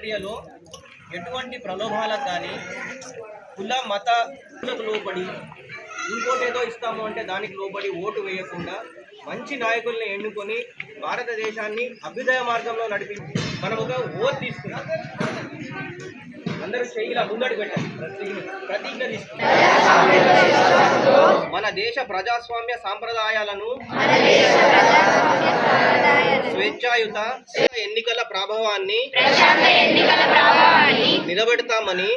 ప్రక్రియలో ఎటువంటి ప్రలోభాలకు కానీ కుల మతాలకు లోబడి ఇంకోటేదో ఇస్తాము అంటే దానికి లోబడి ఓటు వేయకుండా మంచి నాయకుల్ని ఎన్నుకొని భారతదేశాన్ని అభ్యుదయ మార్గంలో నడిపించి మనం ఒక ఓటు తీసుకున్నాం. అందరూ చేయిలా ముందడు పెట్టాలి, ప్రతిజ్ఞ తీసుకున్నాం. మన దేశ ప్రజాస్వామ్య సాంప్రదాయాలను స్వేచ్ఛాయుత ఎన్నికల ప్రభావాన్ని నిలబెడతామని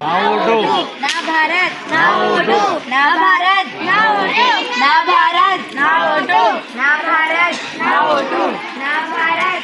ना भारत ना वोटो, ना भारत ना वोटो, ना भारत ना वोटो, ना भारत ना वोटो, ना भारत।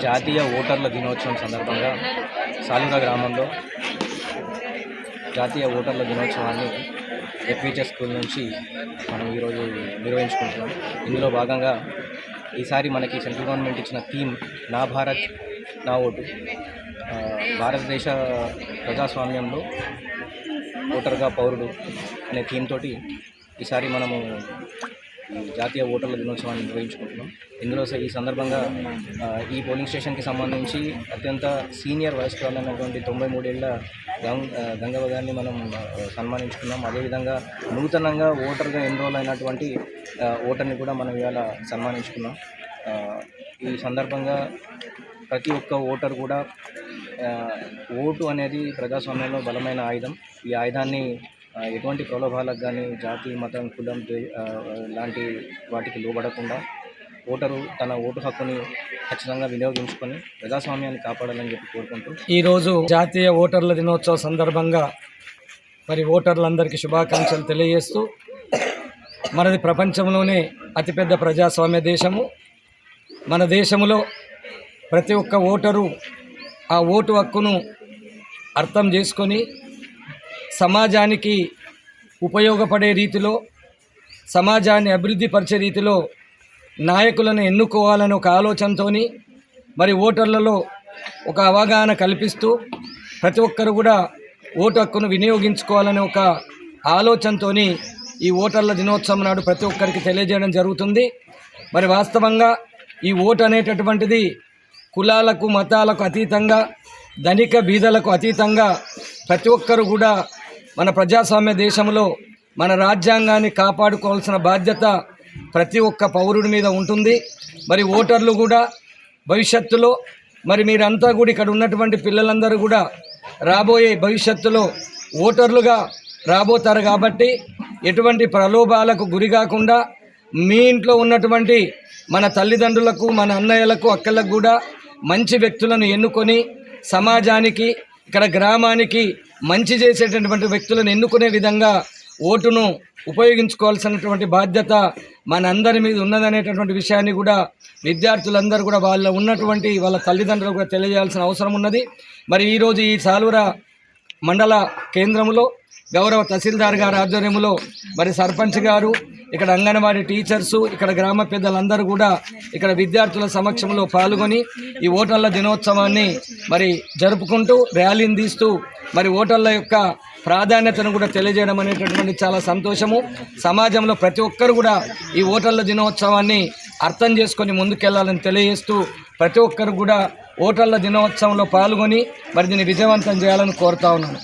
జాతీయ ఓటర్ల దినోత్సవం సందర్భంగా సాలుగా గ్రామంలో జాతీయ ఓటర్ల దినోత్సవాన్ని ఎఫ్విహెచ్ఎస్ స్కూల్ నుంచి మనం ఈరోజు నిర్వహించుకుంటున్నాం. ఇందులో భాగంగా ఈసారి మనకి సెంట్రల్ గవర్నమెంట్ ఇచ్చిన థీమ్ నా భారత్ నా ఓటు. భారతదేశ ప్రజాస్వామ్యంలో ఓటర్గా పౌరుడు అనే థీమ్ తోటి ఈసారి మనము జాతీయ ఓటర్ల దినోత్సవాన్ని నిర్వహించుకుంటున్నాం. ఇందులో ఈ సందర్భంగా ఈ పోలింగ్ స్టేషన్కి సంబంధించి అత్యంత సీనియర్ వయస్కురాలు అయినటువంటి 93 ఏళ్ల గంగవ్వ గారిని మనం సన్మానించుకున్నాం. అదేవిధంగా నూతనంగా ఓటర్గా ఎన్రోల్ అయినటువంటి ఓటర్ని కూడా మనం ఇవాళ సన్మానించుకున్నాం. ఈ సందర్భంగా ప్రతి ఒక్క ఓటర్ కూడా ఓటు అనేది ప్రజాస్వామ్యంలో బలమైన ఆయుధం. ఈ ఆయుధాన్ని ఎటువంటి ప్రలోభాలకు కానీ జాతి మతం కులం లాంటి వాటికి లోబడకుండా ఓటరు తన ఓటు హక్కుని ఖచ్చితంగా వినియోగించుకొని ప్రజాస్వామ్యాన్ని కాపాడాలని చెప్పి కోరుకుంటూ ఈరోజు జాతీయ ఓటర్ల దినోత్సవ సందర్భంగా మరి ఓటర్లందరికీ శుభాకాంక్షలు తెలియజేస్తూ, మనది ప్రపంచంలోనే అతిపెద్ద ప్రజాస్వామ్య దేశము. మన దేశంలో ప్రతి ఒక్క ఓటరు ఆ ఓటు హక్కును అర్థం చేసుకొని సమాజానికి ఉపయోగపడే రీతిలో, సమాజాన్ని అభివృద్ధి పరిచే రీతిలో నాయకులను ఎన్నుకోవాలని ఒక ఆలోచనతో మరి ఓటర్లలో ఒక అవగాహన కల్పిస్తూ ప్రతి ఒక్కరు కూడా ఓటు హక్కును వినియోగించుకోవాలనే ఒక ఆలోచనతో ఈ ఓటర్ల దినోత్సవం నాడు ప్రతి ఒక్కరికి తెలియజేయడం జరుగుతుంది. మరి వాస్తవంగా ఈ ఓటు అనేటటువంటిది కులాలకు మతాలకు అతీతంగా, ధనిక బీదలకు అతీతంగా ప్రతి ఒక్కరు కూడా మన ప్రజాస్వామ్య దేశంలో మన రాజ్యాంగాన్ని కాపాడుకోవాల్సిన బాధ్యత ప్రతి ఒక్క పౌరుడి మీద ఉంటుంది. మరి ఓటర్లు కూడా భవిష్యత్తులో మరి మీరంతా కూడా ఇక్కడ ఉన్నటువంటి పిల్లలందరూ కూడా రాబోయే భవిష్యత్తులో ఓటర్లుగా రాబోతారు కాబట్టి ఎటువంటి ప్రలోభాలకు గురి కాకుండా మీ ఇంట్లో ఉన్నటువంటి మన తల్లిదండ్రులకు, మన అన్నయ్యలకు, అక్కలకు కూడా మంచి వ్యక్తులను ఎన్నుకొని సమాజానికి, ఇక్కడ గ్రామానికి మంచి చేసేటటువంటి వ్యక్తులను ఎన్నుకునే విధంగా ఓటును ఉపయోగించుకోవాల్సినటువంటి బాధ్యత మనందరి మీద ఉన్నదనేటటువంటి విషయాన్ని కూడా విద్యార్థులందరూ కూడా వాళ్ళ తల్లిదండ్రులకు కూడా తెలియజేయాల్సిన అవసరం ఉన్నది. మరి ఈరోజు ఈ సాలూర మండల కేంద్రంలో గౌరవ తహసీల్దార్ గారి ఆధ్వర్యంలో మరి సర్పంచ్ గారు, ఇక్కడ అంగన్వాడీ టీచర్సు, ఇక్కడ గ్రామ పెద్దలందరూ కూడా ఇక్కడ విద్యార్థుల సమక్షంలో పాల్గొని ఈ ఓటర్ల దినోత్సవాన్ని మరి జరుపుకుంటూ ర్యాలీని తీస్తూ మరి ఓటర్ల యొక్క ప్రాధాన్యతను కూడా తెలియజేయడం అనేటటువంటి చాలా సంతోషము. సమాజంలో ప్రతి ఒక్కరు కూడా ఈ ఓటర్ల దినోత్సవాన్ని అర్థం చేసుకొని ముందుకెళ్లాలని తెలియజేస్తూ ప్రతి ఒక్కరు కూడా ఓటర్ల దినోత్సవంలో పాల్గొని మరి దీన్ని విజయవంతం చేయాలని కోరుతా ఉన్నాను.